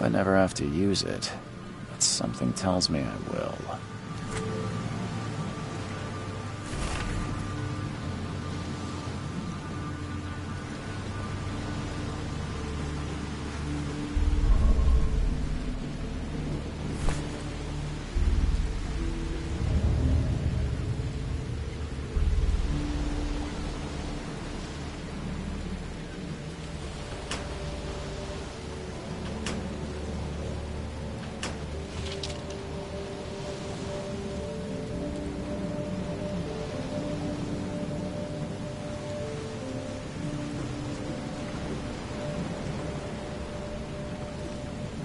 I never have to use it, but something tells me I will.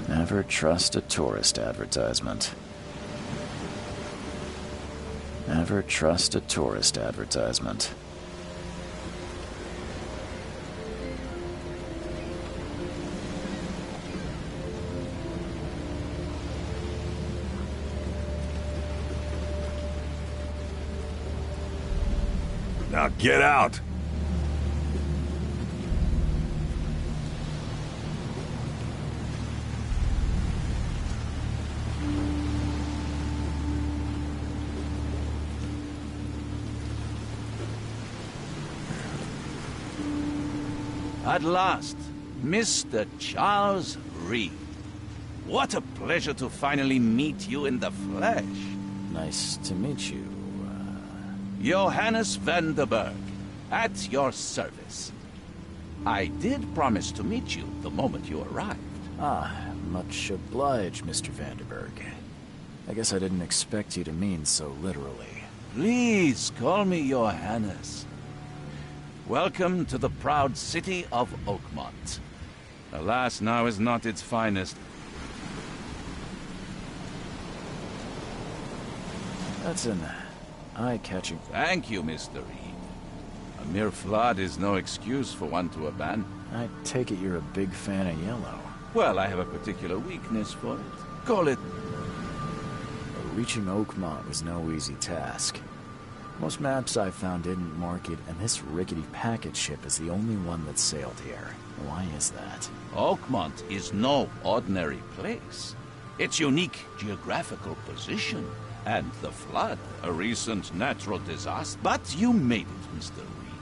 Never trust a tourist advertisement. Never trust a tourist advertisement. Now get out! At last, Mr. Charles Reed. What a pleasure to finally meet you in the flesh. Nice to meet you. Johannes van der Berg, at your service. I did promise to meet you the moment you arrived. Much obliged, Mr. Vanderberg. I guess I didn't expect you to mean so literally. Please call me Johannes. Welcome to the proud city of Oakmont. Alas, now is not its finest. That's an eye-catching... Thank you, Mr. Reed. A mere flood is no excuse for one to abandon. I take it you're a big fan of yellow. Well, I have a particular weakness for it. Call it... Reaching Oakmont was no easy task. Most maps I found didn't mark it, and this rickety packet ship is the only one that sailed here. Why is that? Oakmont is no ordinary place. Its unique geographical position, and the flood, a recent natural disaster. But you made it, Mr. Reed.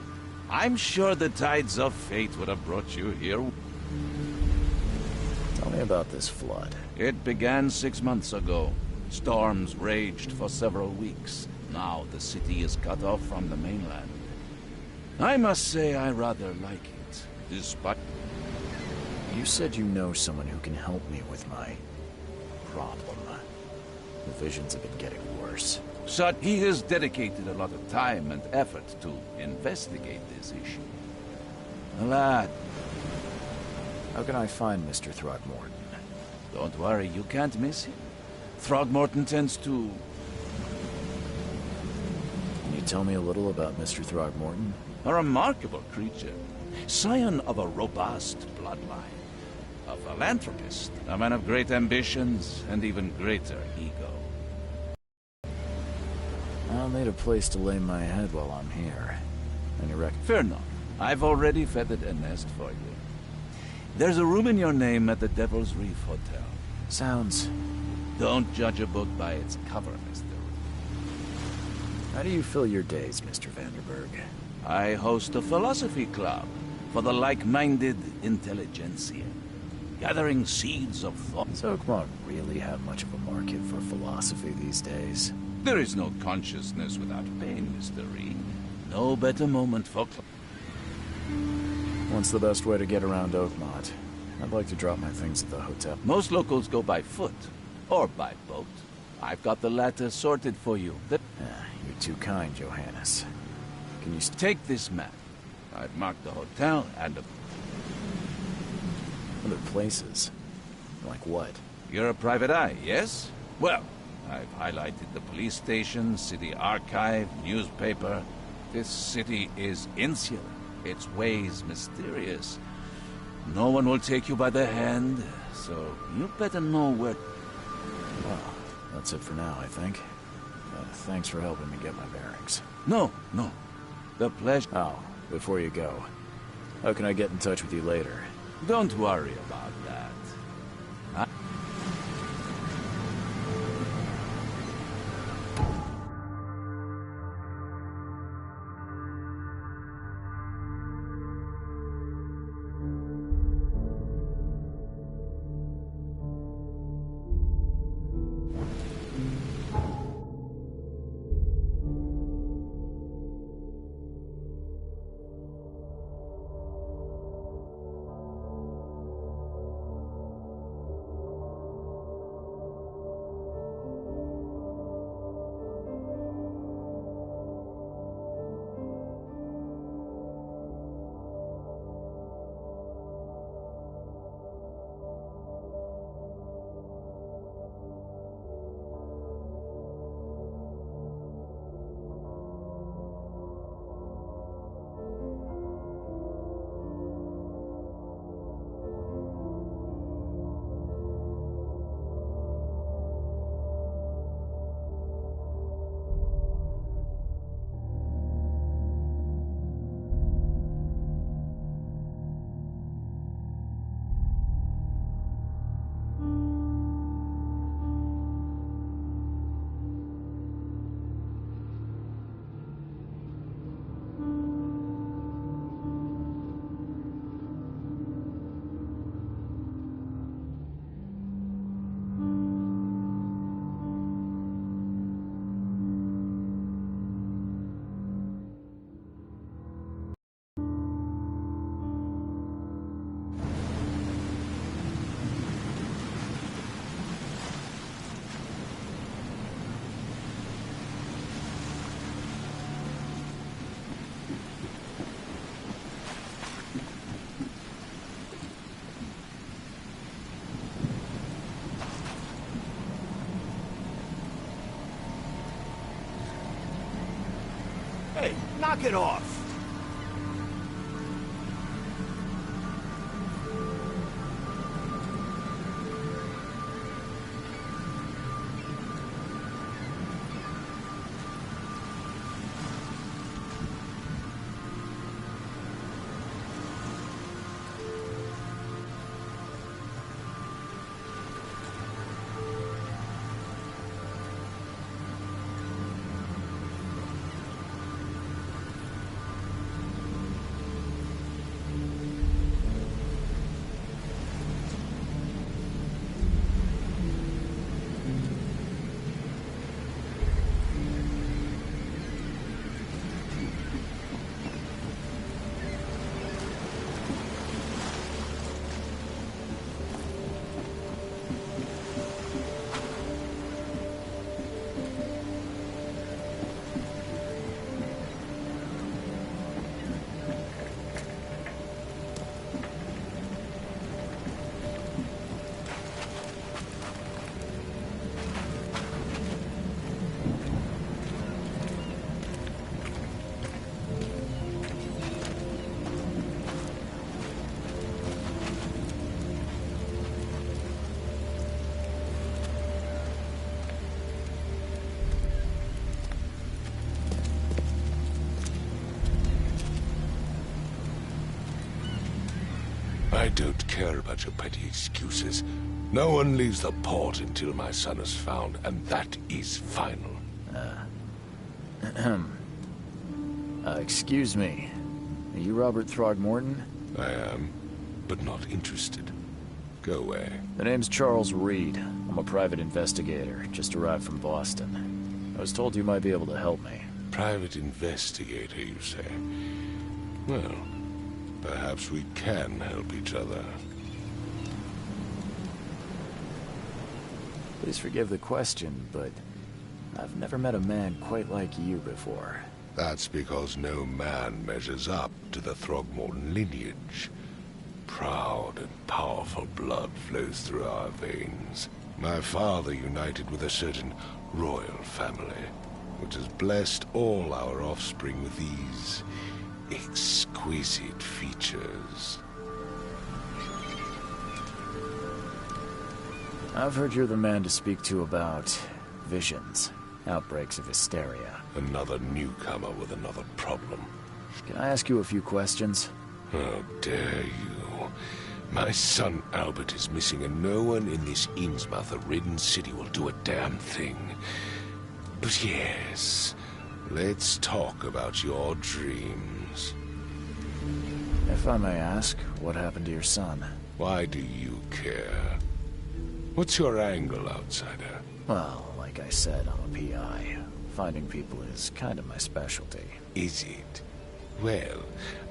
I'm sure the tides of fate would have brought you here. Tell me about this flood. It began 6 months ago. Storms raged for several weeks. Now the city is cut off from the mainland. I must say I rather like it, despite... You said you know someone who can help me with my problem. The visions have been getting worse. So he has dedicated a lot of time and effort to investigate this issue. Lad. How can I find Mr. Throgmorton? Don't worry, you can't miss him. Throgmorton tends to... Can you tell me a little about Mr. Throgmorton? A remarkable creature. Scion of a robust bloodline. A philanthropist. A man of great ambitions and even greater ego. I'll need a place to lay my head while I'm here. Any Fear not. I've already feathered a nest for you. There's a room in your name at the Devil's Reef Hotel. Sounds... Don't judge a book by its cover, Mr. Reed. How do you fill your days, Mr. Vanderberg? I host a philosophy club for the like-minded intelligentsia, gathering seeds of thought. Does Oakmont really have much of a market for philosophy these days? There is no consciousness without pain, Mr. Reed. No better moment for... What's the best way to get around Oakmont? I'd like to drop my things at the hotel. Most locals go by foot, or by boat. I've got the latter sorted for you. You're too kind, Johannes. Can you take this map? I've marked the hotel and other places? Like what? You're a private eye, yes? Well, I've highlighted the police station, city archive, newspaper. This city is insular. Its ways mysterious. No one will take you by the hand, so you better know where... Well, that's it for now, I think. Thanks for helping me get my bearings. No. The pleasure... Oh, before you go, how can I get in touch with you later? Don't worry about that. Knock it off! I don't care about your petty excuses. No one leaves the port until my son is found, and that is final. Excuse me. Are you Robert Throgmorton? I am, but not interested. Go away. The name's Charles Reed. I'm a private investigator, just arrived from Boston. I was told you might be able to help me. Private investigator, you say? Well, perhaps we can help each other. Please forgive the question, but I've never met a man quite like you before. That's because no man measures up to the Throgmorton lineage. Proud and powerful blood flows through our veins. My father united with a certain royal family, which has blessed all our offspring with these exquisite features. I've heard you're the man to speak to about visions, outbreaks of hysteria. Another newcomer with another problem. Can I ask you a few questions? How dare you? My son Albert is missing, and no one in this Innsmouth-ridden city will do a damn thing. But yes, let's talk about your dreams. If I may ask, what happened to your son? Why do you care? What's your angle, outsider? Well, like I said, I'm a PI. Finding people is kind of my specialty. Is it? Well,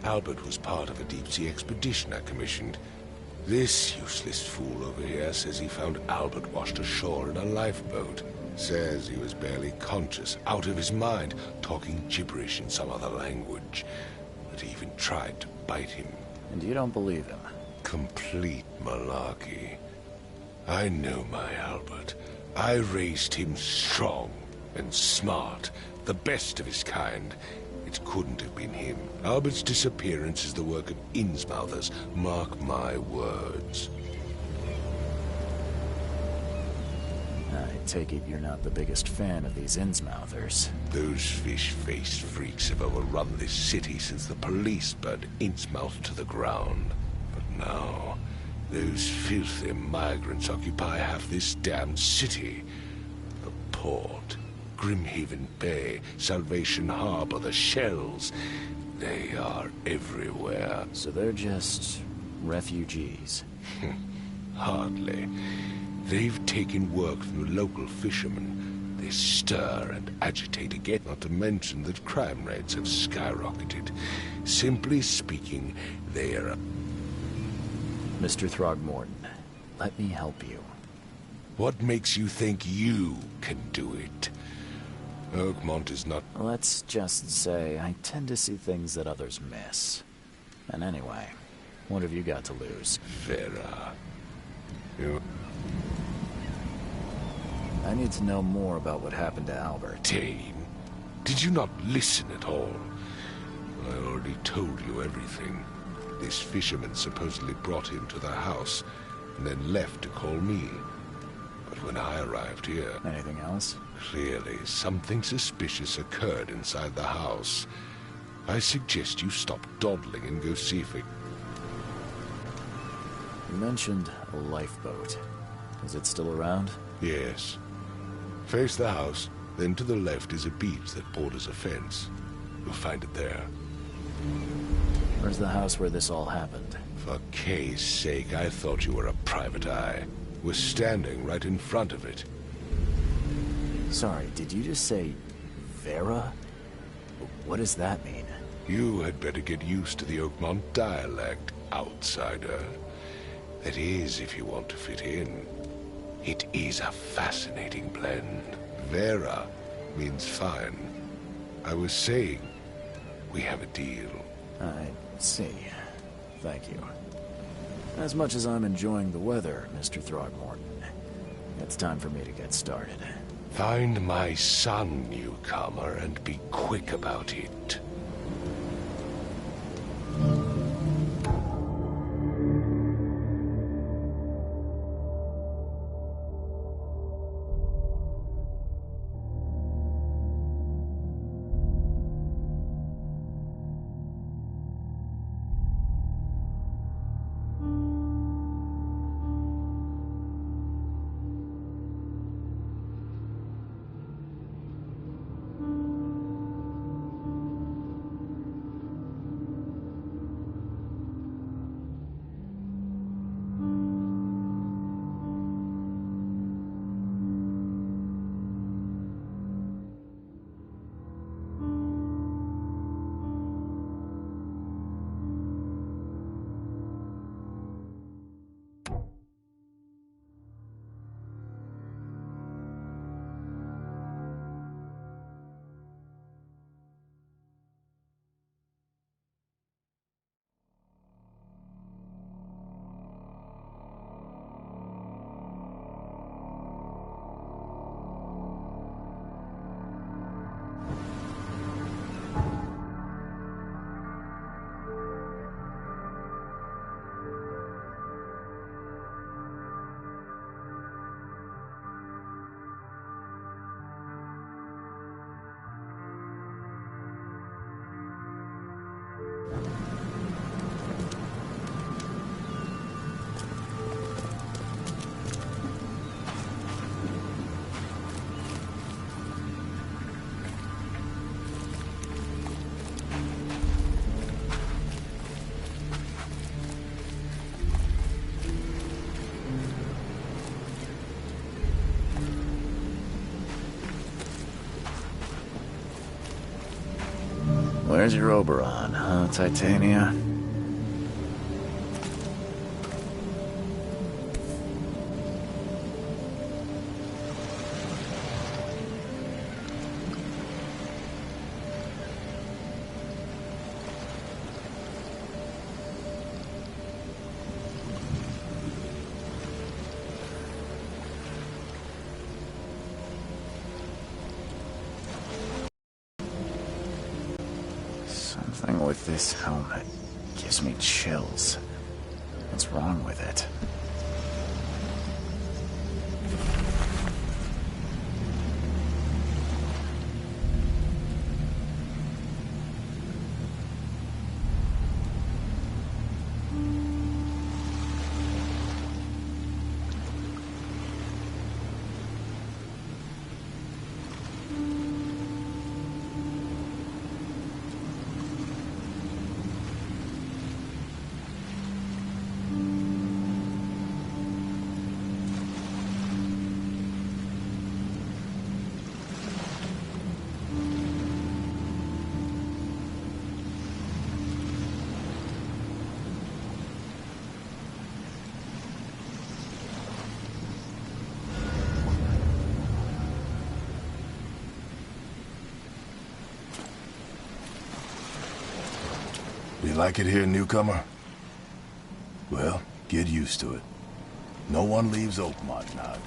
Albert was part of a deep-sea expedition I commissioned. This useless fool over here says he found Albert washed ashore in a lifeboat. Says he was barely conscious, out of his mind, talking gibberish in some other language. That he even tried to bite him. And you don't believe him? Complete malarkey. I know my Albert. I raised him strong and smart, the best of his kind. It couldn't have been him. Albert's disappearance is the work of Innsmouthers, mark my words. I take it you're not the biggest fan of these Innsmouthers. Those fish-faced freaks have overrun this city since the police burned Innsmouth to the ground. But now, those filthy migrants occupy half this damned city. The port, Grimhaven Bay, Salvation Harbor, the shells. They are everywhere. So they're just refugees? Hardly. They've taken work from the local fishermen. They stir and agitate again, not to mention that crime rates have skyrocketed. Simply speaking, they are... Mr. Throgmorton, let me help you. What makes you think you can do it? Oakmont is not... Let's just say I tend to see things that others miss. And anyway, what have you got to lose? Vera. You... I need to know more about what happened to Albert. Dane. Did you not listen at all? I already told you everything. This fisherman supposedly brought him to the house, and then left to call me. But when I arrived here... Anything else? Clearly, something suspicious occurred inside the house. I suggest you stop dawdling and go see if it... You mentioned a lifeboat. Is it still around? Yes. Face the house, then to the left is a beach that borders a fence. You'll find it there. Where's the house where this all happened? For Kay's sake, I thought you were a private eye. We're standing right in front of it. Sorry, did you just say... Vera? What does that mean? You had better get used to the Oakmont dialect, outsider. That is, if you want to fit in. It is a fascinating blend. Vera means fine. I was saying, we have a deal. I see. Thank you. As much as I'm enjoying the weather, Mr. Throgmorton, it's time for me to get started. Find my son, newcomer, and be quick about it. Where's your Oberon, huh, Titania? Something with this helmet gives me chills. What's wrong with it? You like it here, newcomer? Well, get used to it. No one leaves Oakmont nowadays.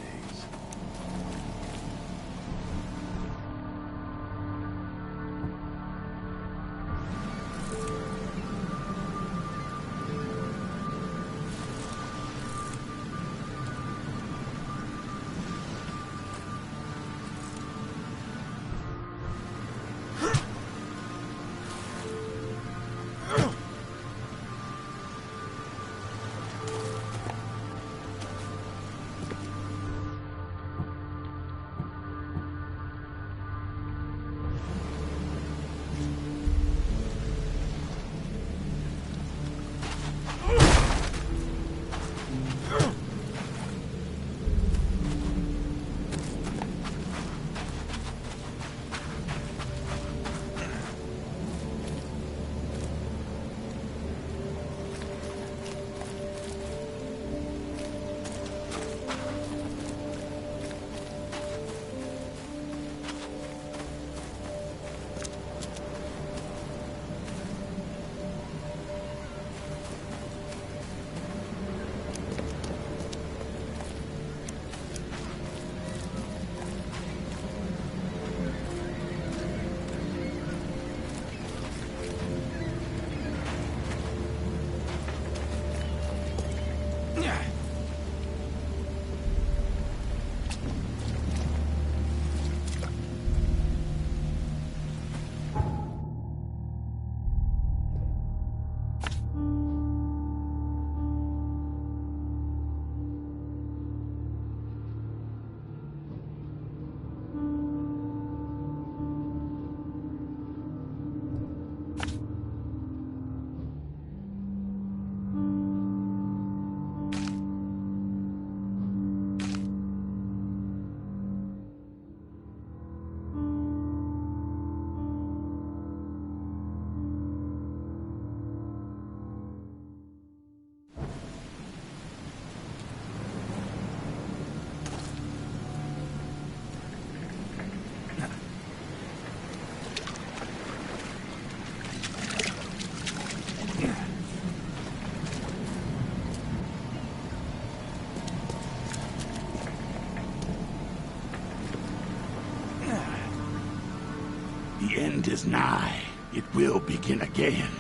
The end is nigh. It will begin again.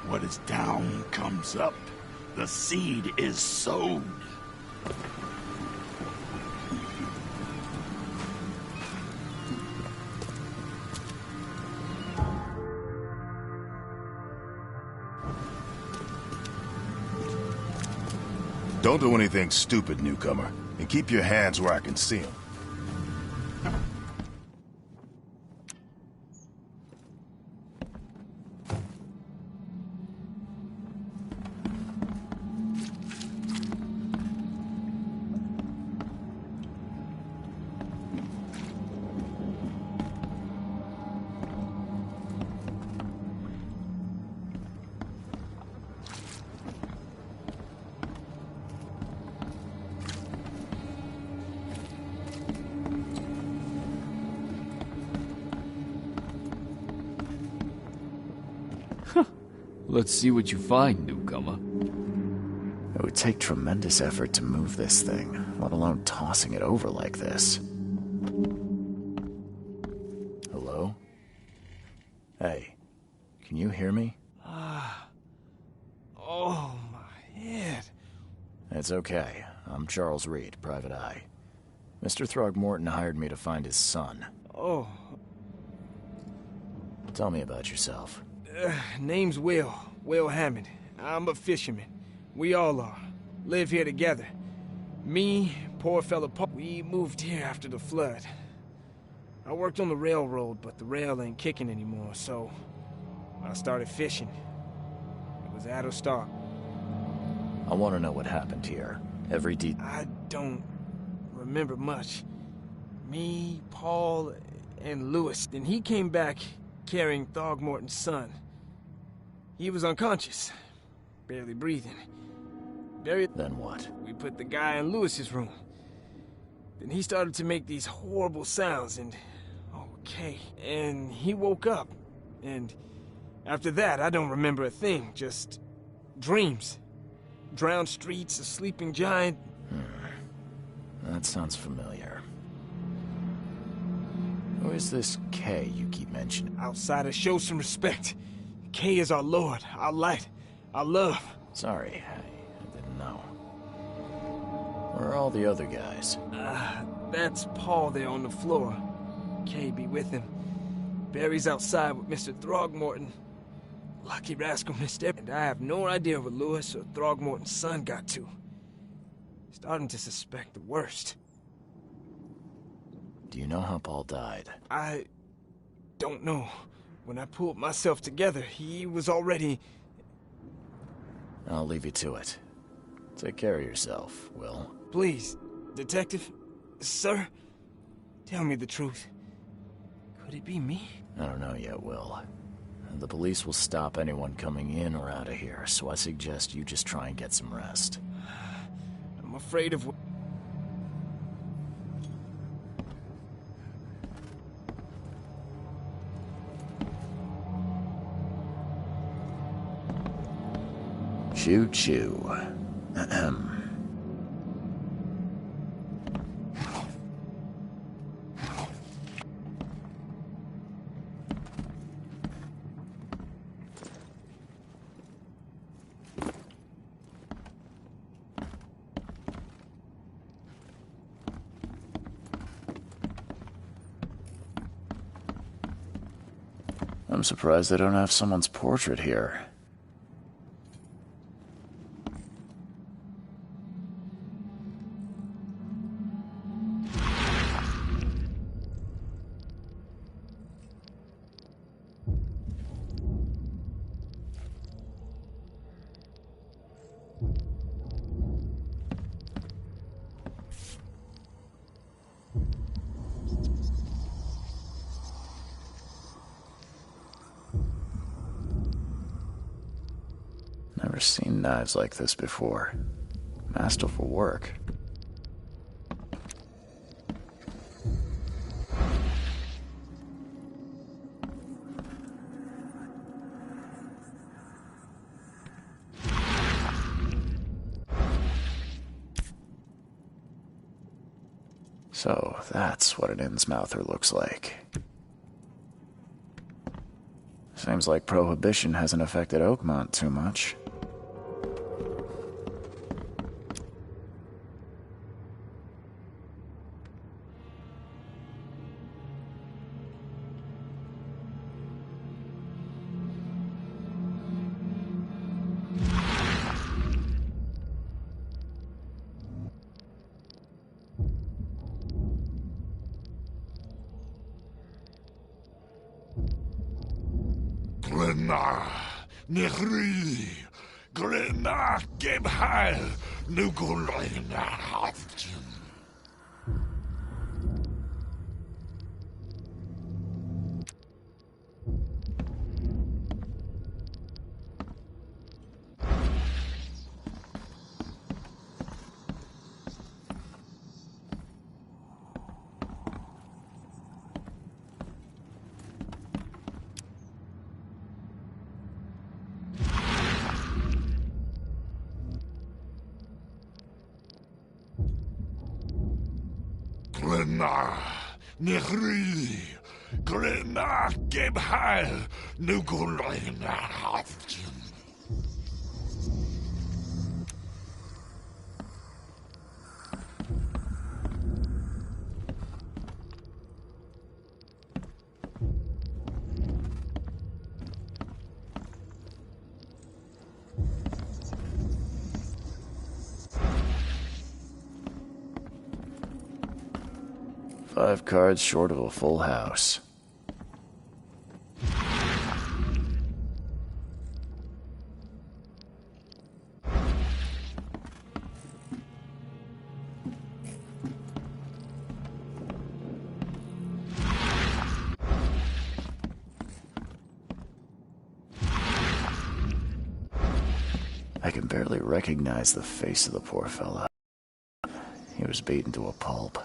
What is down comes up. The seed is sowed. Don't do anything stupid, newcomer, and keep your hands where I can see them. Let's see what you find, newcomer. It would take tremendous effort to move this thing, let alone tossing it over like this. Hello? Hey, can you hear me? Oh, my head. It's okay. I'm Charles Reed, Private Eye. Mr. Throgmorton hired me to find his son. Oh, Tell me about yourself. name's Will. Will Hammond. I'm a fisherman. We all are. Live here together. Me, poor fella Paul, we moved here after the flood. I worked on the railroad, but the rail ain't kicking anymore, so I started fishing. It was at a start. I want to know what happened here. Every I don't remember much. Me, Paul, and Lewis. Then he came back carrying Throgmorton's son. He was unconscious, barely breathing. Then what? We put the guy in Lewis's room. Then he started to make these horrible sounds and... okay. And he woke up. And after that, I don't remember a thing. Just dreams. Drowned streets, a sleeping giant. That sounds familiar. Who is this K you keep mentioning? Outsiders, show some respect. K is our lord, our light, our love. Sorry, I didn't know. Where are all the other guys? That's Paul there on the floor. K be with him. Barry's outside with Mr. Throgmorton. Lucky rascal missed it. And I have no idea what Lewis or Throgmorton's son got to. Starting to suspect the worst. Do you know how Paul died? I don't know. When I pulled myself together, he was already... I'll leave you to it. Take care of yourself, Will. Please, Detective, sir, tell me the truth. Could it be me? I don't know yet, Will. The police will stop anyone coming in or out of here, so I suggest you just try and get some rest. I'm afraid of... Choo-choo. Ahem. I'm surprised they don't have someone's portrait here. Never seen knives like this before. Masterful work. So, that's what an Innsmouther looks like. Seems like Prohibition hasn't affected Oakmont too much. Glenna, Nehri, Glenna, Gebheil, Nugulina, Haftin. 'Glenna, Nehri, Glenna, Gebheil, Nugulina, Haftin. 5 cards short of a full house. I can barely recognize the face of the poor fella. He was beaten to a pulp.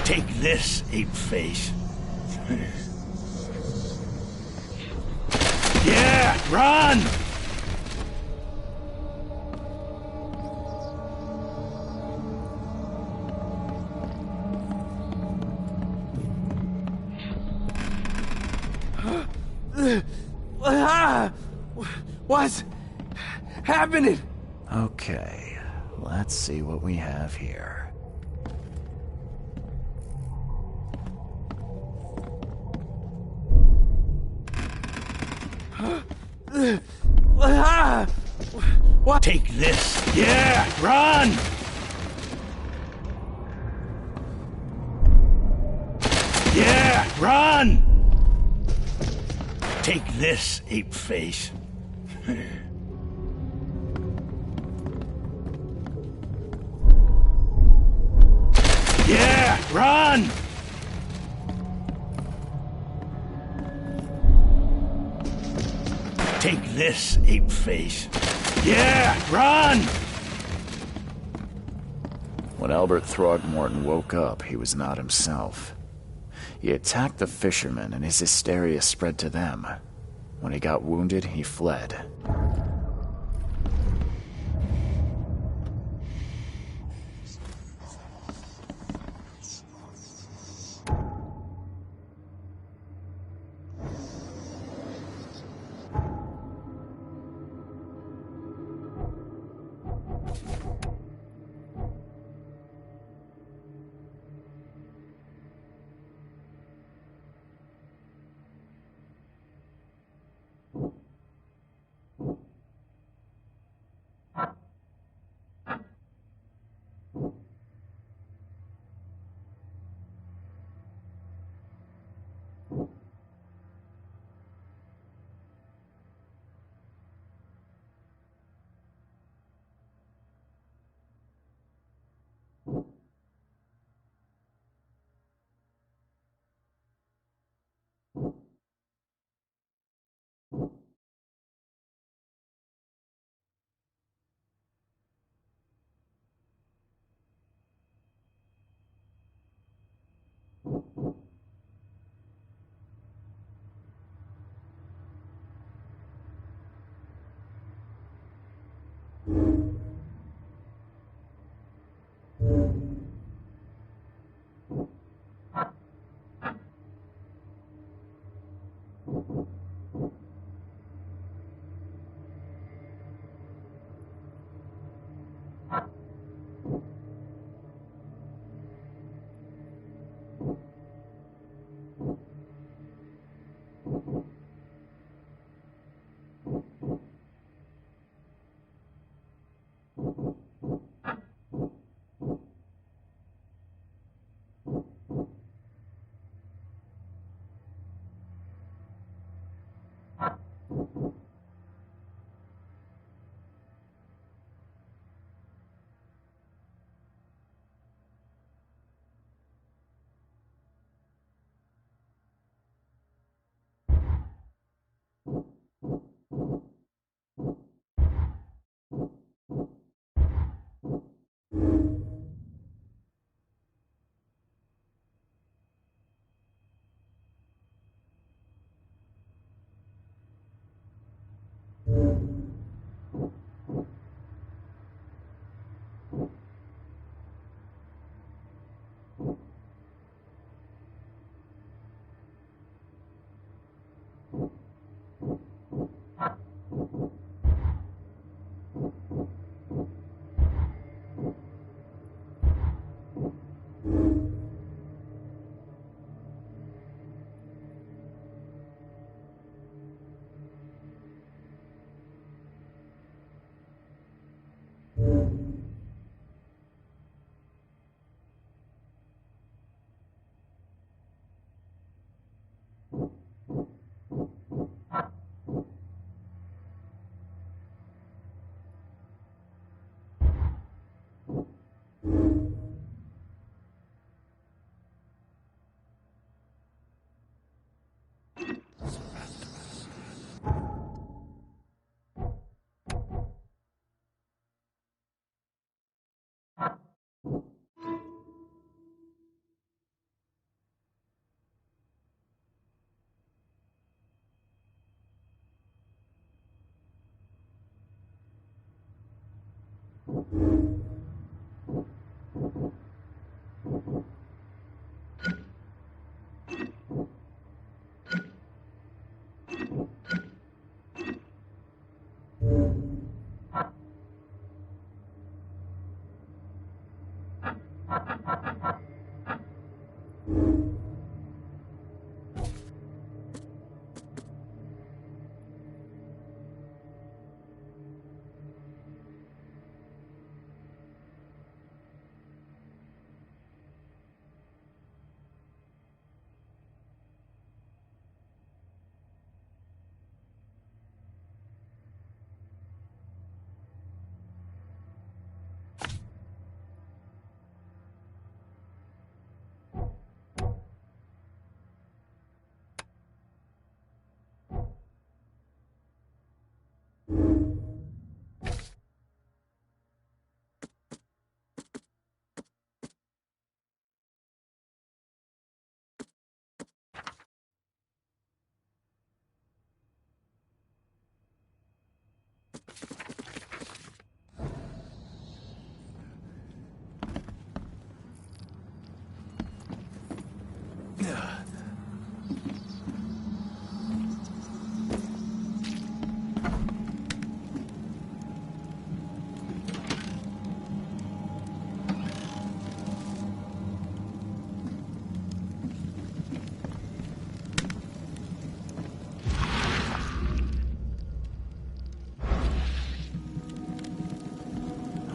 Take this, ape-face. Yeah, run! What's happening? Okay, let's see what we have here. What? Take this. Yeah, run! Yeah, run! Take this, ape-face. Yeah, run! Take this, ape-face. Yeah, run! When Albert Throgmorton woke up, he was not himself. He attacked the fishermen, and his hysteria spread to them. When he got wounded, he fled.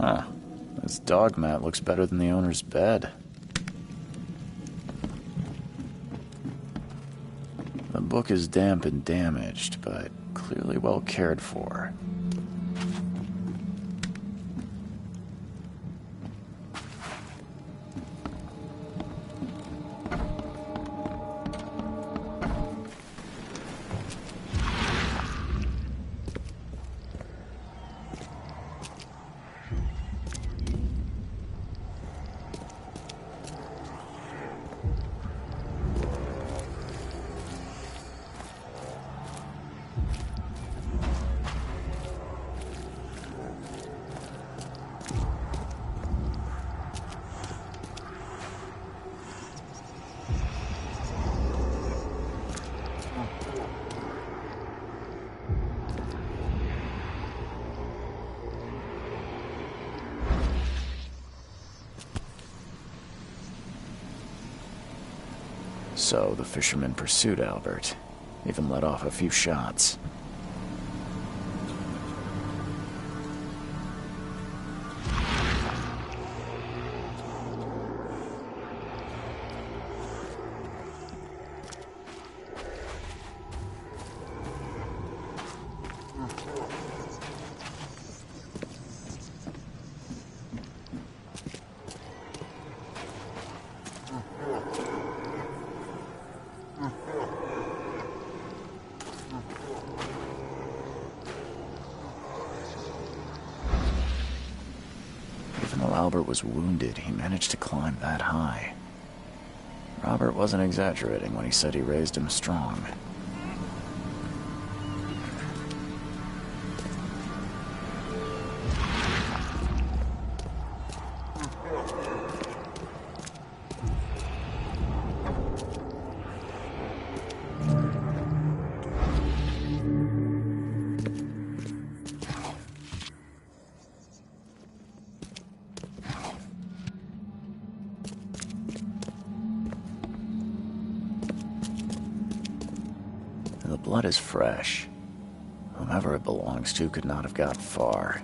Huh. This dog mat looks better than the owner's bed. The book is damp and damaged, but clearly well cared for. So the fisherman pursued Albert, even let off a few shots. Even though Albert was wounded, he managed to climb that high. Robert wasn't exaggerating when he said he raised him strong. The blood is fresh. Whomever it belongs to could not have got far.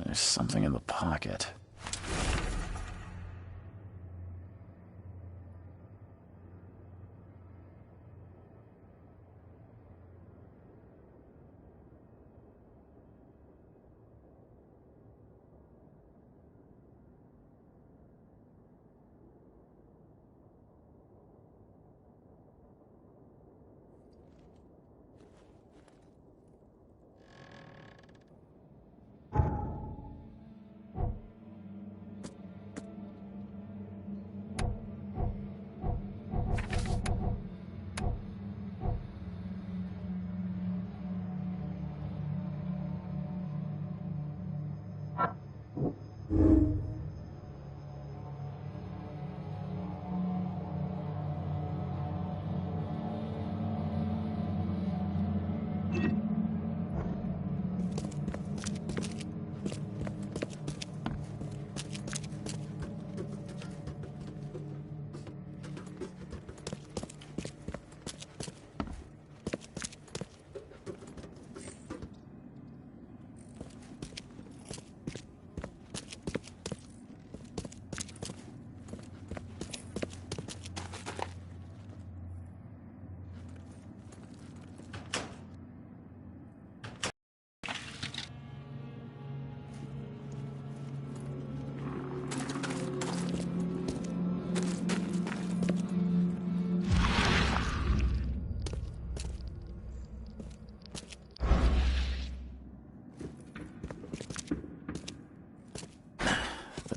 There's something in the pocket.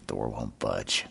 Door won't budge.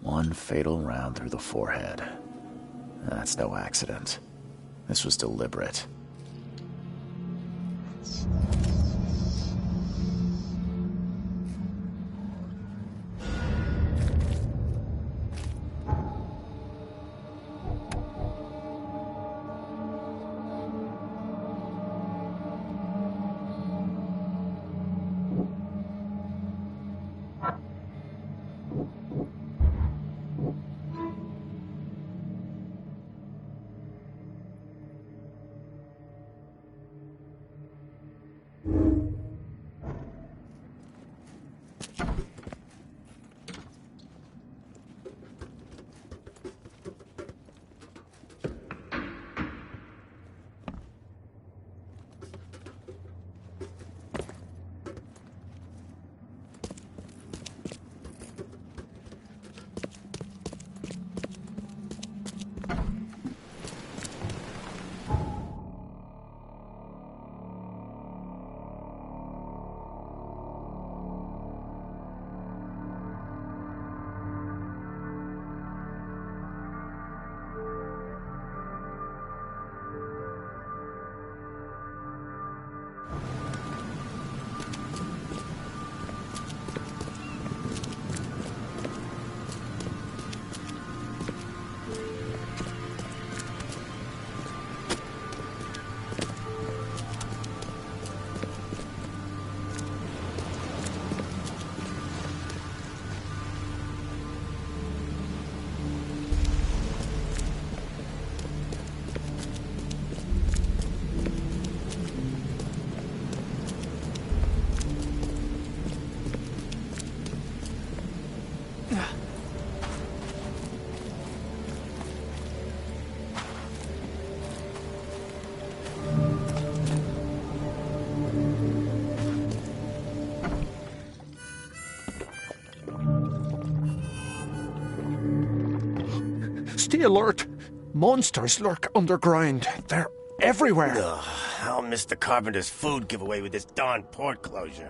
One fatal round through the forehead. That's no accident. This was deliberate. Stay alert! Monsters lurk underground. They're everywhere. Ugh, I'll miss the carpenter's food giveaway with this darn port closure.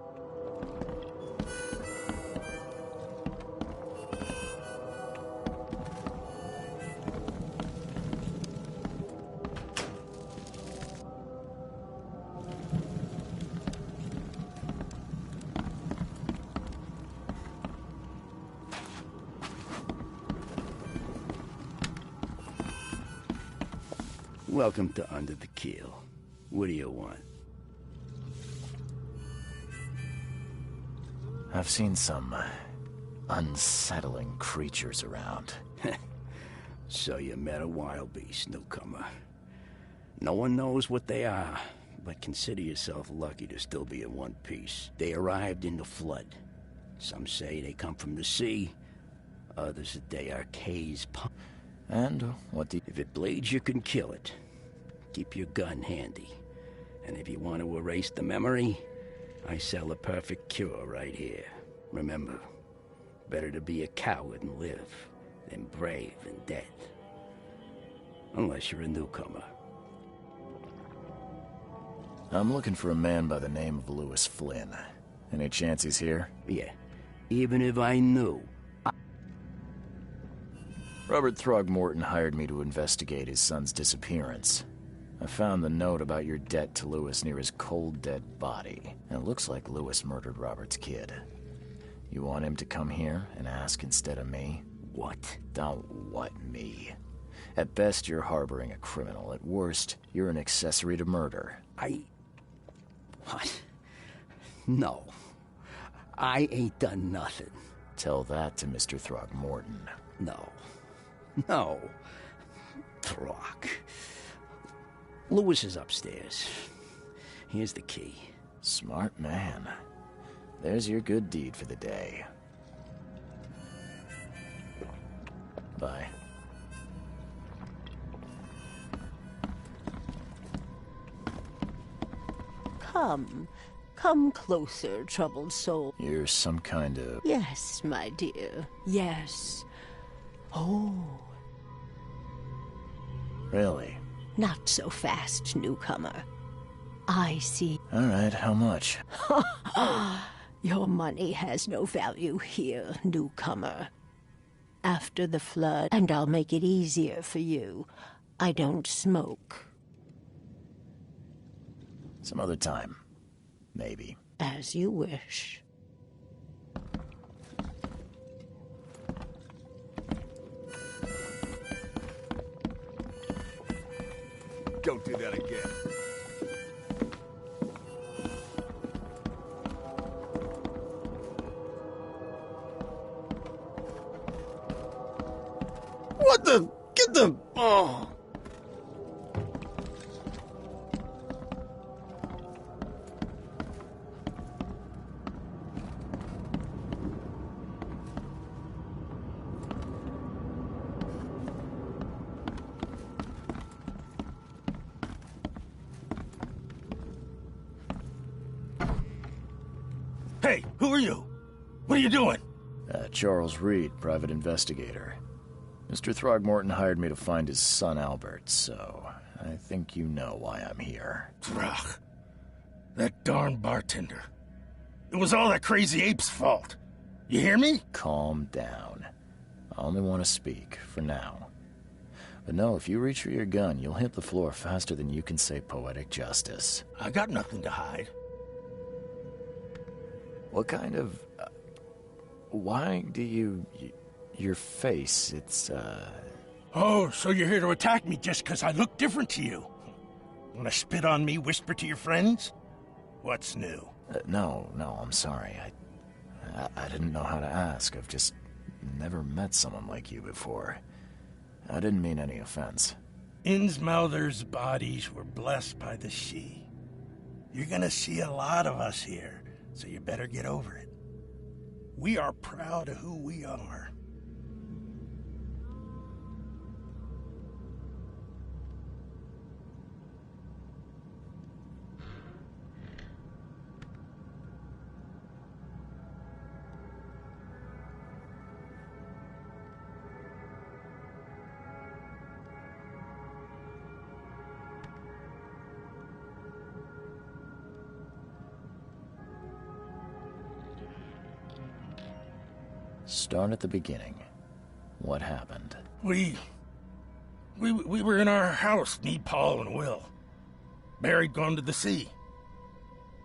Welcome to Under the Keel. What do you want? I've seen some unsettling creatures around. So you met a wild beast, newcomer. No one knows what they are, but consider yourself lucky to still be in one piece. They arrived in the flood. Some say they come from the sea. Others that they are Kay's pump. And what do you... If it bleeds, you can kill it. Keep your gun handy. And if you want to erase the memory, I sell a perfect cure right here. Remember, better to be a coward and live than brave and dead. Unless you're a newcomer. I'm looking for a man by the name of Lewis Flynn. Any chance he's here? Yeah. Even if I knew... Robert Throgmorton hired me to investigate his son's disappearance. I found the note about your debt to Lewis near his cold, dead body. And it looks like Lewis murdered Robert's kid. You want him to come here and ask instead of me? What? Don't what me. At best, you're harboring a criminal. At worst, you're an accessory to murder. What? No. I ain't done nothing. Tell that to Mr. Throgmorton. No. No. Throck. Lewis is upstairs. Here's the key. Smart man. There's your good deed for the day. Bye. Come closer, troubled soul. You're some kind of... Yes, my dear, yes. Oh, Really? not so fast, newcomer. I see. All right, how much? Your money has no value here, newcomer. After the flood, and I'll make it easier for you, I don't smoke. Some other time. Maybe. As you wish. Don't do that again. What the? Get the... Oh. Hey, who are you? What are you doing? Charles Reed, private investigator. Mr. Throgmorton hired me to find his son Albert, so I think you know why I'm here. Throg. That darn bartender. It was all that crazy ape's fault. You hear me? Calm down. I only want to speak, for now. But no, if you reach for your gun, you'll hit the floor faster than you can say poetic justice. I got nothing to hide. What kind of... why do you... your face, it's, Oh, so you're here to attack me just because I look different to you? Wanna spit on me, whisper to your friends? What's new? no, I'm sorry. I didn't know how to ask. I've just never met someone like you before. I didn't mean any offense. Innsmouther's bodies were blessed by the sea. You're gonna see a lot of us here, so you better get over it. We are proud of who we are. Start at the beginning. What happened? We were in our house, me, Paul, and Will. Barry'd gone to the sea.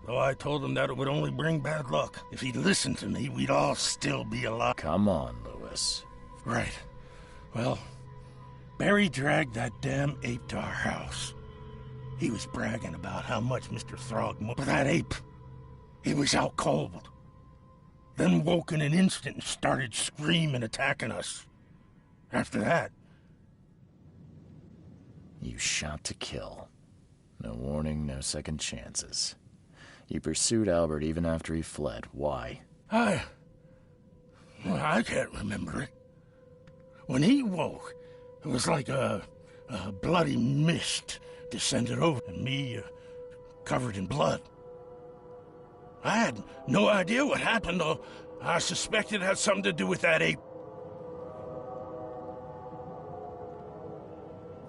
Though I told him that it would only bring bad luck. If he'd listened to me, we'd all still be alive. Come on, Lewis. Right. Well, Barry dragged that damn ape to our house. He was bragging about how much Mr. Throgmorton... That ape, he was out cold. Then woke in an instant and started screaming, attacking us. After that... You shot to kill. No warning, no second chances. You pursued Albert even after he fled. Why? I can't remember it. When he woke, it was like a bloody mist descended over and me covered in blood. I had no idea what happened, though I suspected it had something to do with that ape.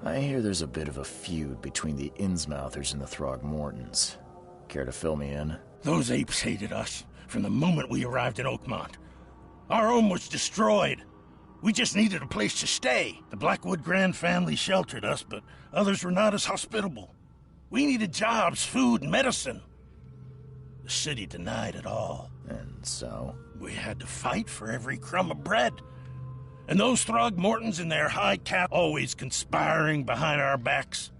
I hear there's a bit of a feud between the Innsmouthers and the Throgmortons. Care to fill me in? Those apes hated us from the moment we arrived in Oakmont. Our home was destroyed. We just needed a place to stay. The Blackwood Grand family sheltered us, but others were not as hospitable. We needed jobs, food, and medicine. The city denied it all. And so? We had to fight for every crumb of bread. And those Throgmortons in their high cap always conspiring behind our backs.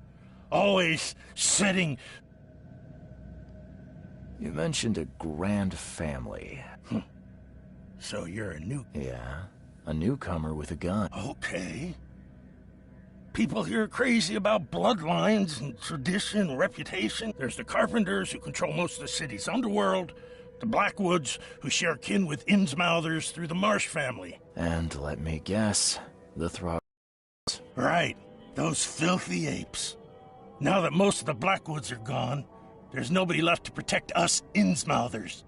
Always setting... You mentioned a grand family. So you're a new... Yeah, a newcomer with a gun. Okay. People here are crazy about bloodlines and tradition and reputation. There's the Carpenters, who control most of the city's underworld. The Blackwoods, who share kin with Innsmouthers through the Marsh family. And let me guess, the Throg... Right, those filthy apes. Now that most of the Blackwoods are gone, there's nobody left to protect us Innsmouthers.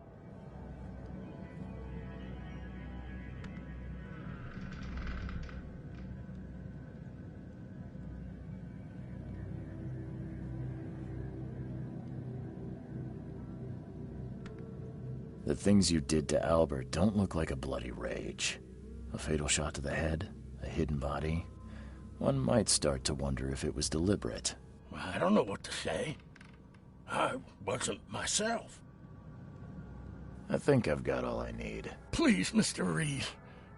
The things you did to Albert don't look like a bloody rage. A fatal shot to the head, a hidden body. One might start to wonder if it was deliberate. I don't know what to say. I wasn't myself. I think I've got all I need. Please, Mr. Reed,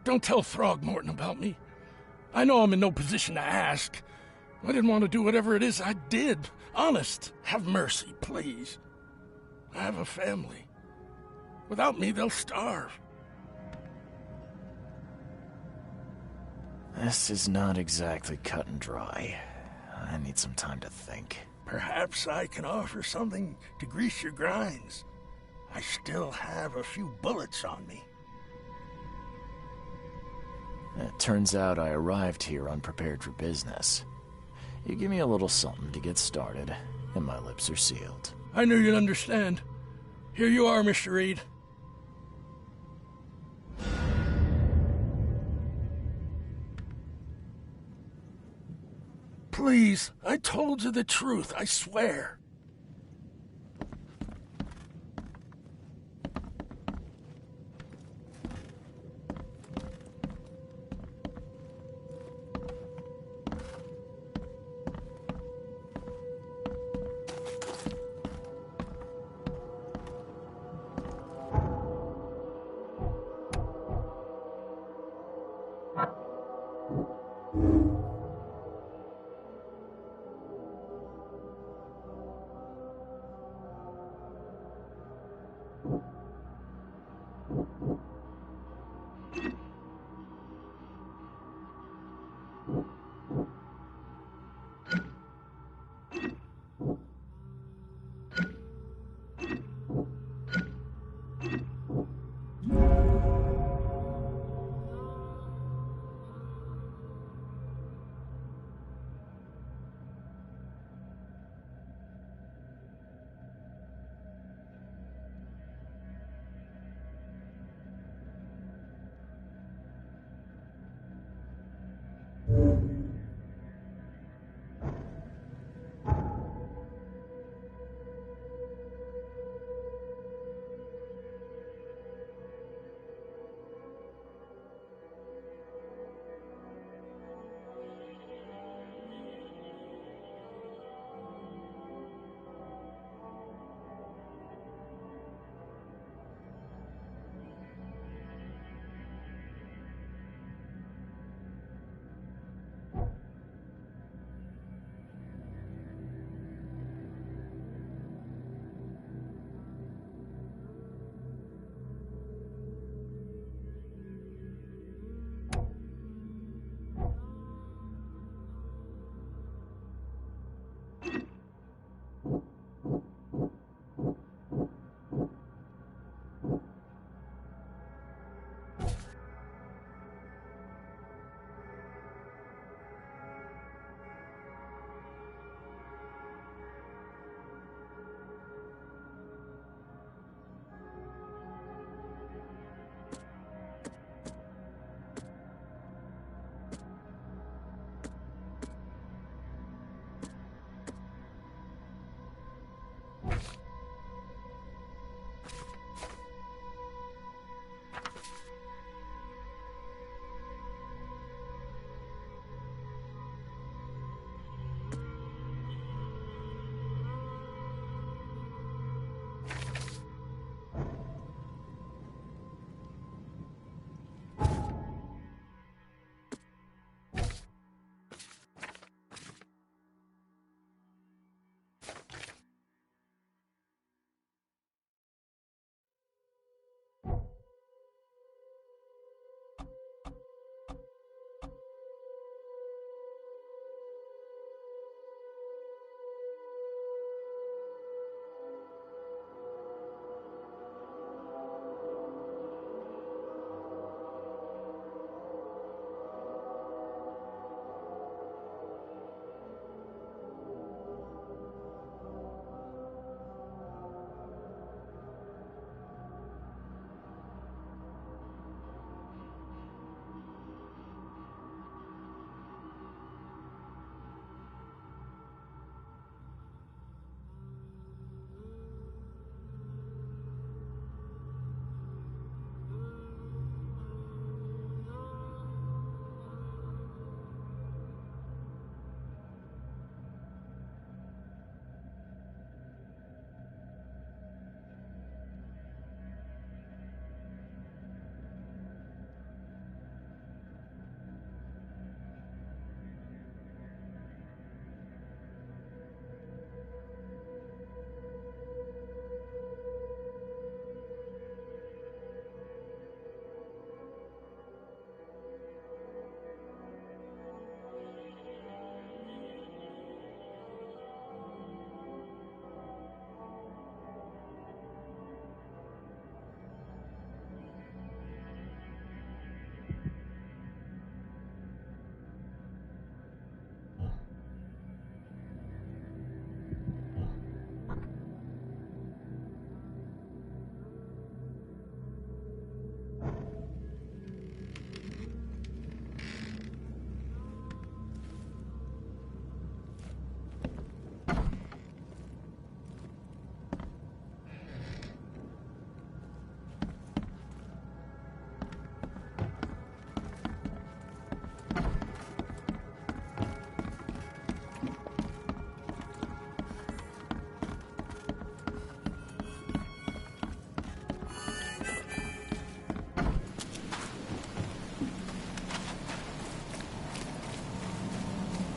don't tell Throgmorton about me. I know I'm in no position to ask. I didn't want to do whatever it is I did. Honest, have mercy, please. I have a family. Without me, they'll starve. This is not exactly cut and dry. I need some time to think. Perhaps I can offer something to grease your grinds. I still have a few bullets on me. It turns out I arrived here unprepared for business. You give me a little something to get started, and my lips are sealed. I knew you'd understand. Here you are, Mr. Reed. Please, I told you the truth, I swear.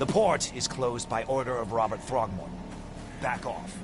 The port is closed by order of Robert Throgmorton. Back off.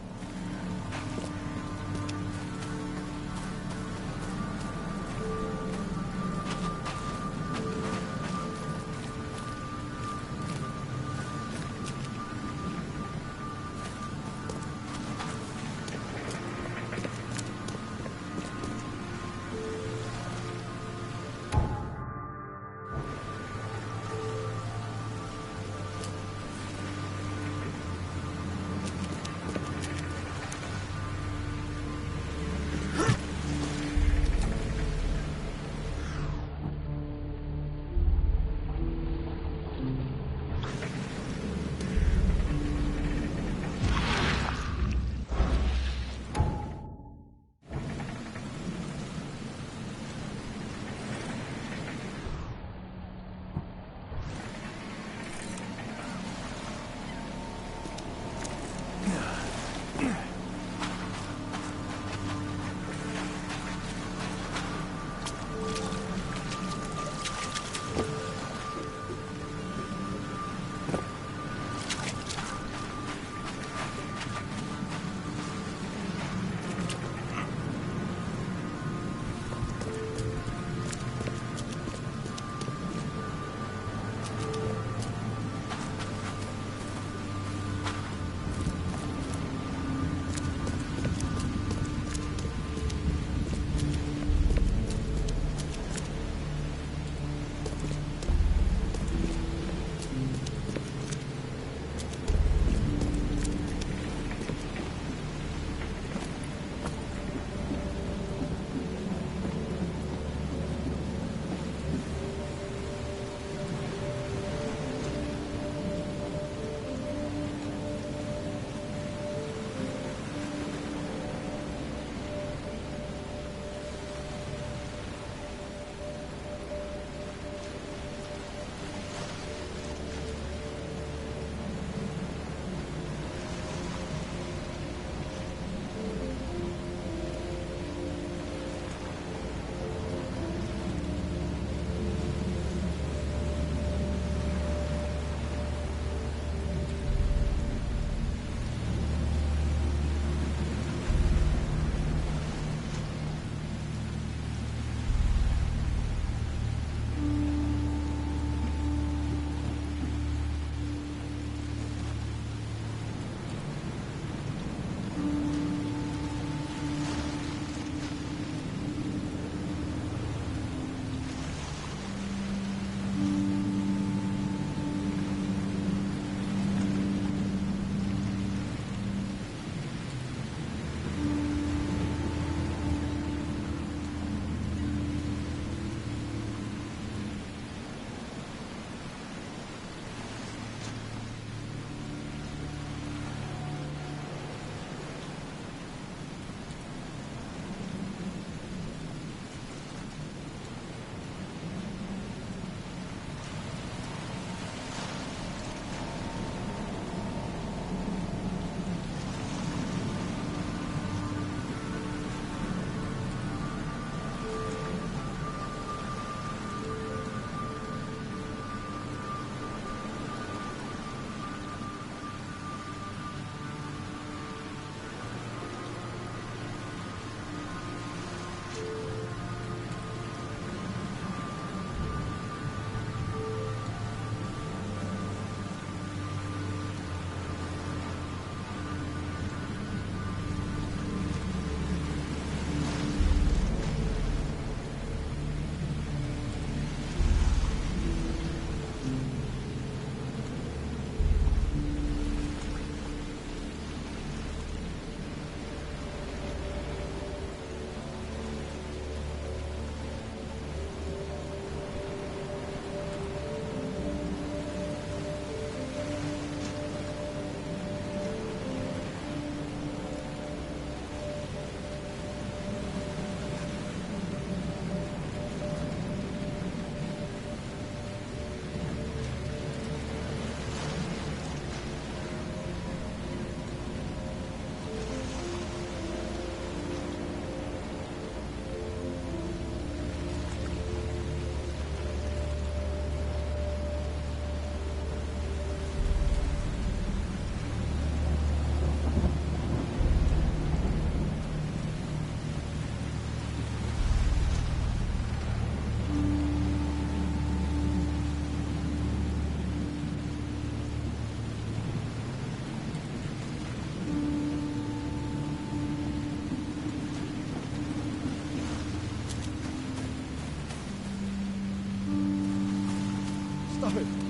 coming!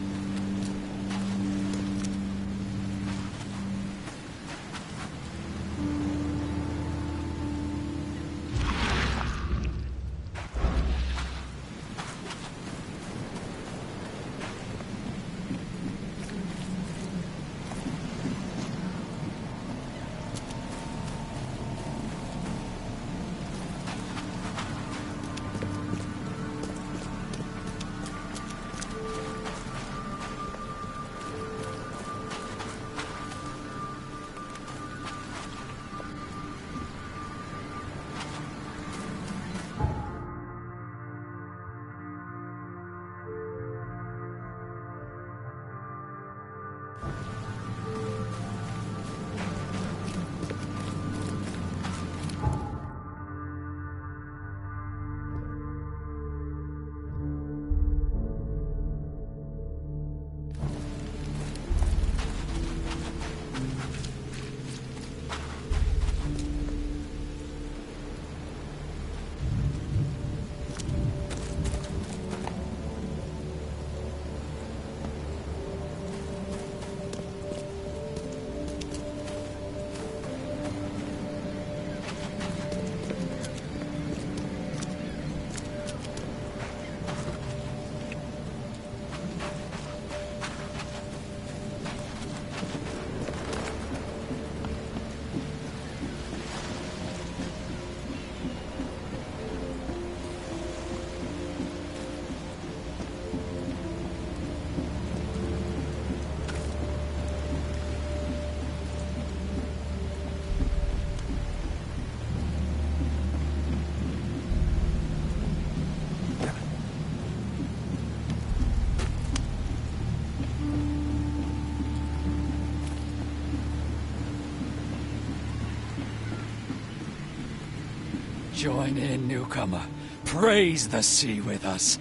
Join in, newcomer. Praise the sea with us.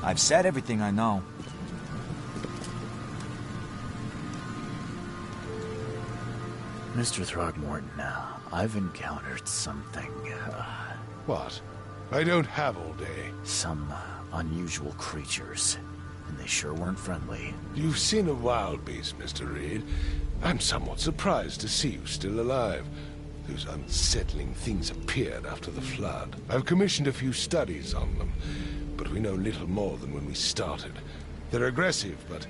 I've said everything I know. Mr. Throgmorton, I've encountered something, What? I don't have all day. some unusual creatures, and they sure weren't friendly. You've seen a wild beast, Mr. Reed. I'm somewhat surprised to see you still alive. Those unsettling things appeared after the flood. I've commissioned a few studies on them, but we know little more than when we started. They're aggressive, but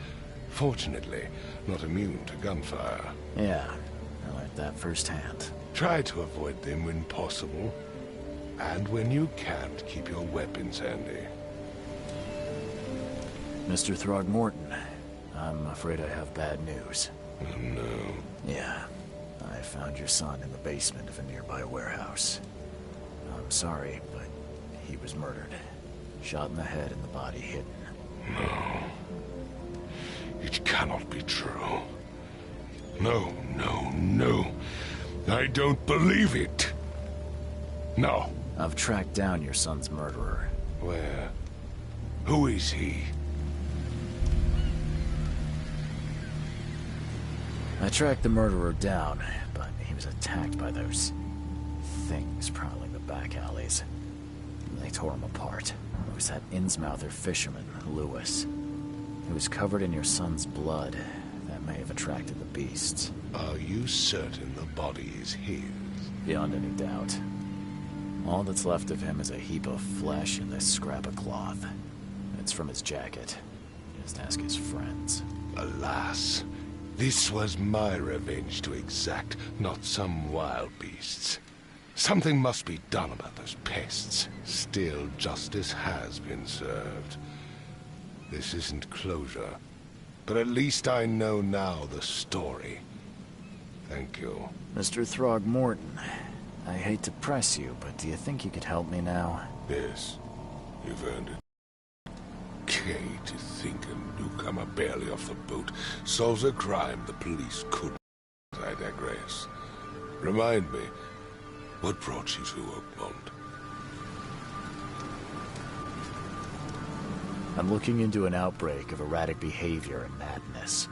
fortunately not immune to gunfire. Yeah, I learned that firsthand. Try to avoid them when possible. And when you can't, keep your weapons handy. Mr. Throgmorton, I'm afraid I have bad news. Oh, no. Yeah, I found your son in the basement of a nearby warehouse. I'm sorry, but he was murdered. Shot in the head and the body hidden. No. It cannot be true. No, no, no. I don't believe it. No. I've tracked down your son's murderer. Where? Who is he? I tracked the murderer down, but he was attacked by those things prowling the back alleys. They tore him apart. It was that Innsmouther fisherman, Lewis. He was covered in your son's blood. That may have attracted the beasts. Are you certain the body is his? Beyond any doubt. All that's left of him is a heap of flesh and this scrap of cloth. It's from his jacket. Just ask his friends. Alas, This was my revenge to exact, not some wild beast's. Something must be done about those pests. Still, justice has been served. This isn't closure, but at least I know now the story. Thank you. Mr. Throgmorton, I hate to press you, but do you think you could help me now? Yes, you've earned it. Okay, to think a newcomer barely off the boat solves a crime the police couldn't. I digress. Remind me, what brought you to Oakmont? I'm looking into an outbreak of erratic behavior and madness,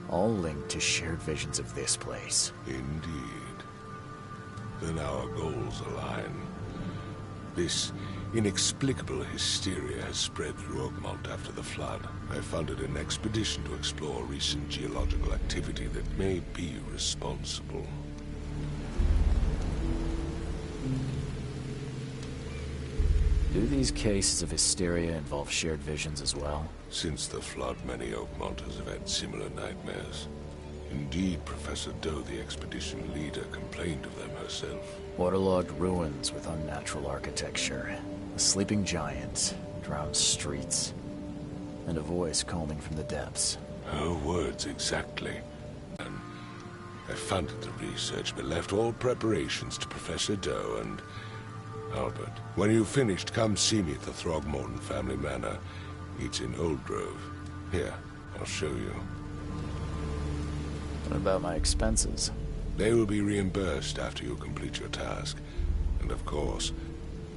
all linked to shared visions of this place. Indeed. Then our goals align. This inexplicable hysteria has spread through Oakmont after the flood. I funded an expedition to explore recent geological activity that may be responsible. Do these cases of hysteria involve shared visions as well? Since the flood, many Oakmonters have had similar nightmares. Indeed, Professor Doe, the expedition leader, complained of them herself. Waterlogged ruins with unnatural architecture, a sleeping giant, drowned streets, and a voice calling from the depths. Her words exactly. And I funded the research, but left all preparations to Professor Doe and Albert. When you've finished, come see me at the Throgmorton family manor. It's in Old Grove. Here, I'll show you. What about my expenses? They will be reimbursed after you complete your task. And of course,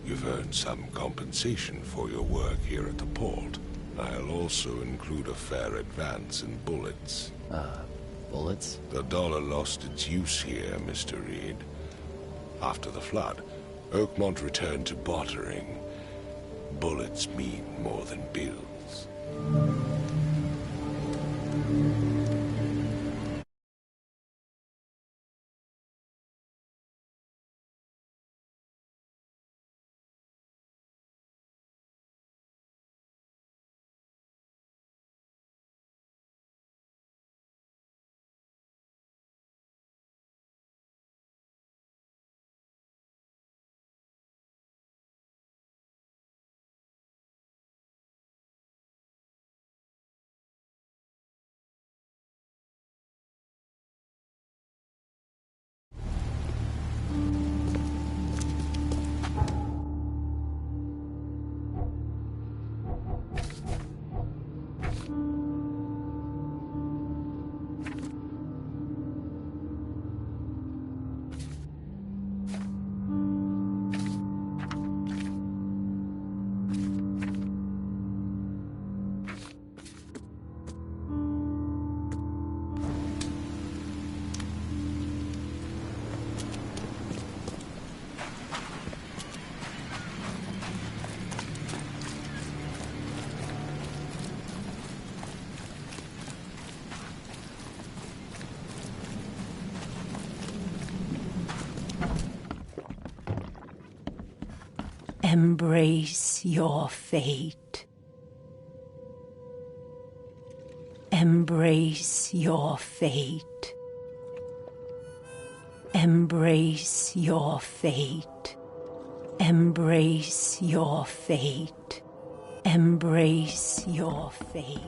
you've earned some compensation for your work here at the port. I'll also include a fair advance in bullets. Bullets? The dollar lost its use here, Mr. Reed. After the flood, Oakmont returned to bartering. Bullets mean more than bills. Embrace your fate. Embrace your fate. Embrace your fate. Embrace your fate. Embrace your fate.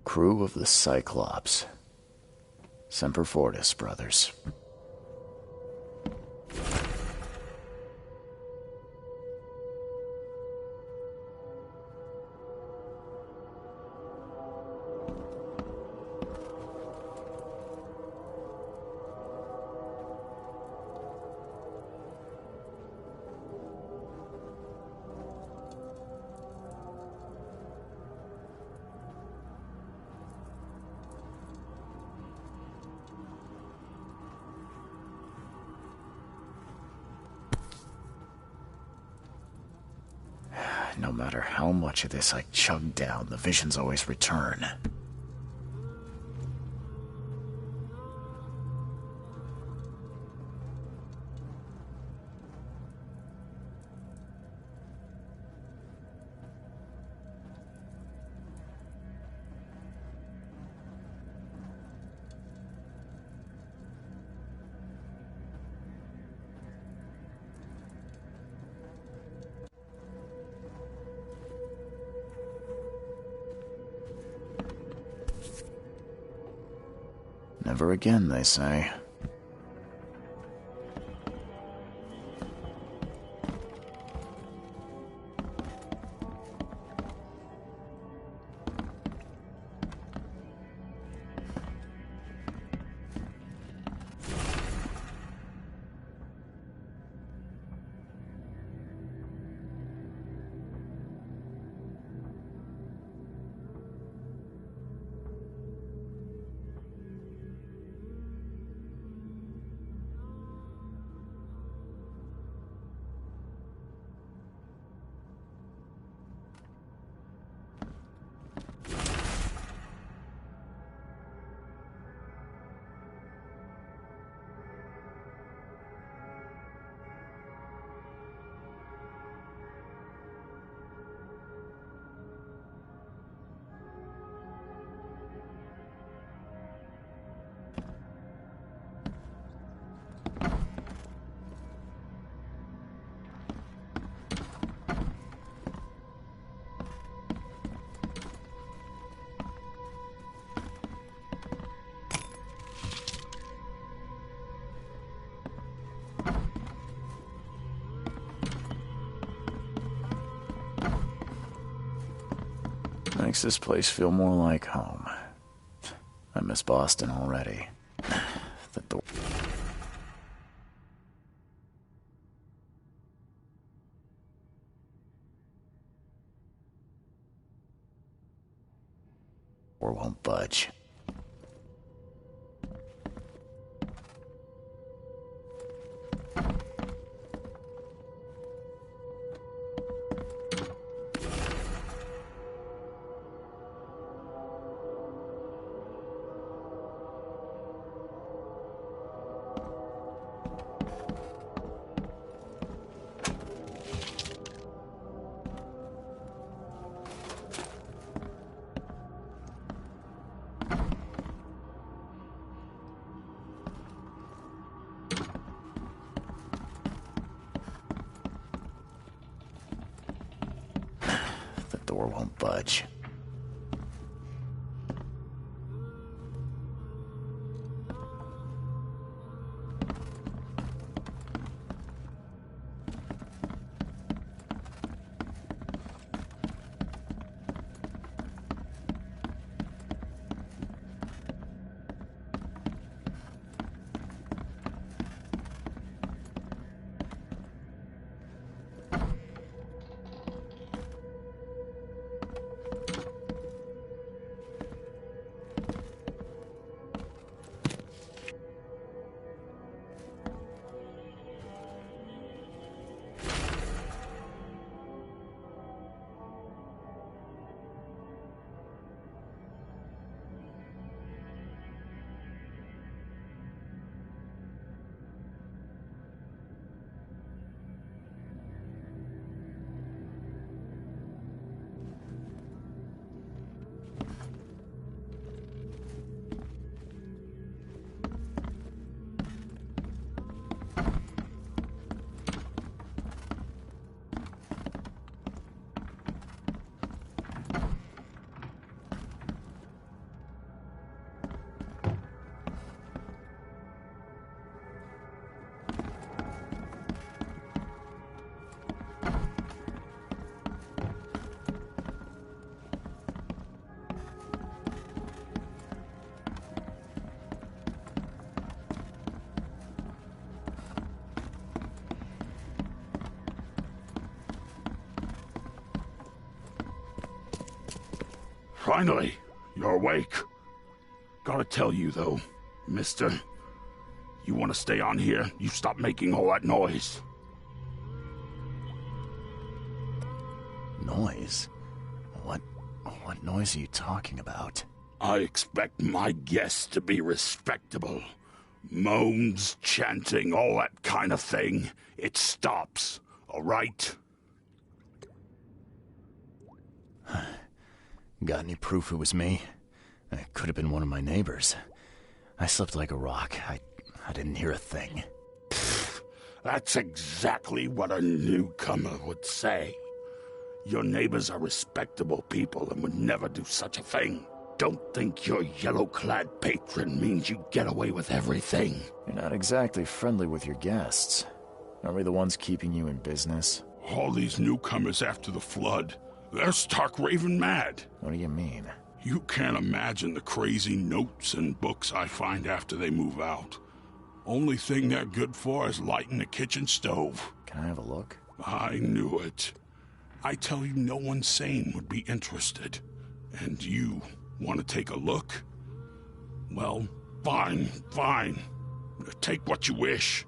Crew of the Cyclops. Semper Fortis, brothers. No matter how much of this I chug down, the visions always return. Never again, they say. Makes this place feel more like home. I miss Boston already. The door won't budge. The door won't budge. Finally, you're awake. Gotta tell you, though, mister, you want to stay on here, you stop making all that noise. Noise? What noise are you talking about? I expect my guests to be respectable. Moans, chanting, all that kind of thing. It stops, all right? Got any proof it was me? It could have been one of my neighbors. I slept like a rock. I didn't hear a thing. That's exactly what a newcomer would say. Your neighbors are respectable people and would never do such a thing. Don't think your yellow-clad patron means you get away with everything. You're not exactly friendly with your guests. Are we the ones keeping you in business? All these newcomers after the flood, they're stark raving mad. What do you mean? You can't imagine the crazy notes and books I find after they move out. Only thing they're good for is lighting the kitchen stove. Can I have a look? I knew it. I tell you, no one sane would be interested. And you want to take a look? Well, fine. Take what you wish.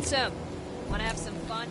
Handsome! Wanna have some fun?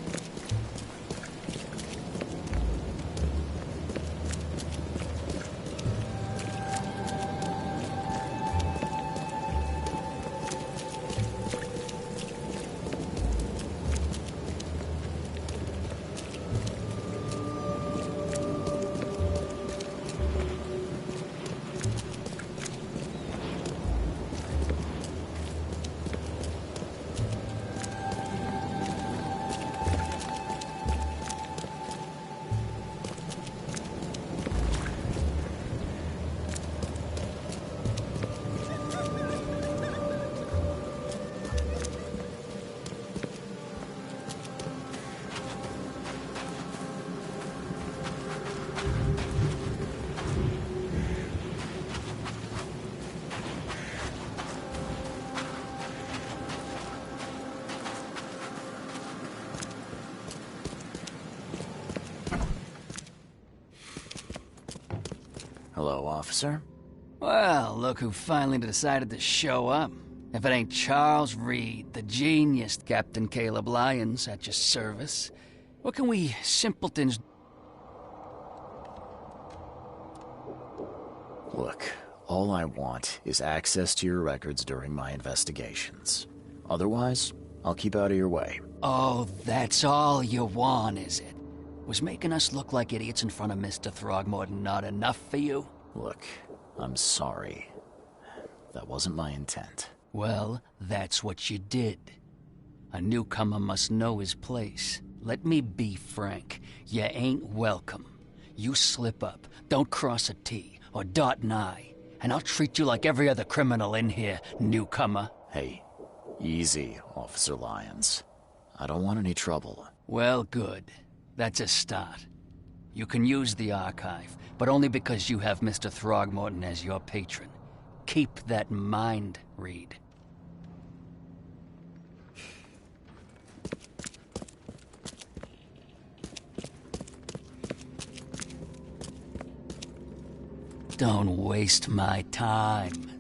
Hello, officer. Well, look who finally decided to show up. If it ain't Charles Reed, the genius, Captain Caleb Lyons, at your service. What can we simpletons... Look, all I want is access to your records during my investigations. Otherwise, I'll keep out of your way. Oh, that's all you want, is it? Was making us look like idiots in front of Mr. Throgmorton not enough for you? Look, I'm sorry. That wasn't my intent. Well, that's what you did. A newcomer must know his place. Let me be frank. You ain't welcome. You slip up, don't cross a T or dot an I, and I'll treat you like every other criminal in here, newcomer. Hey, easy, Officer Lyons. I don't want any trouble. Well, good. That's a start. You can use the archive, but only because you have Mr. Throgmorton as your patron. Keep that in mind, Reed. Don't waste my time.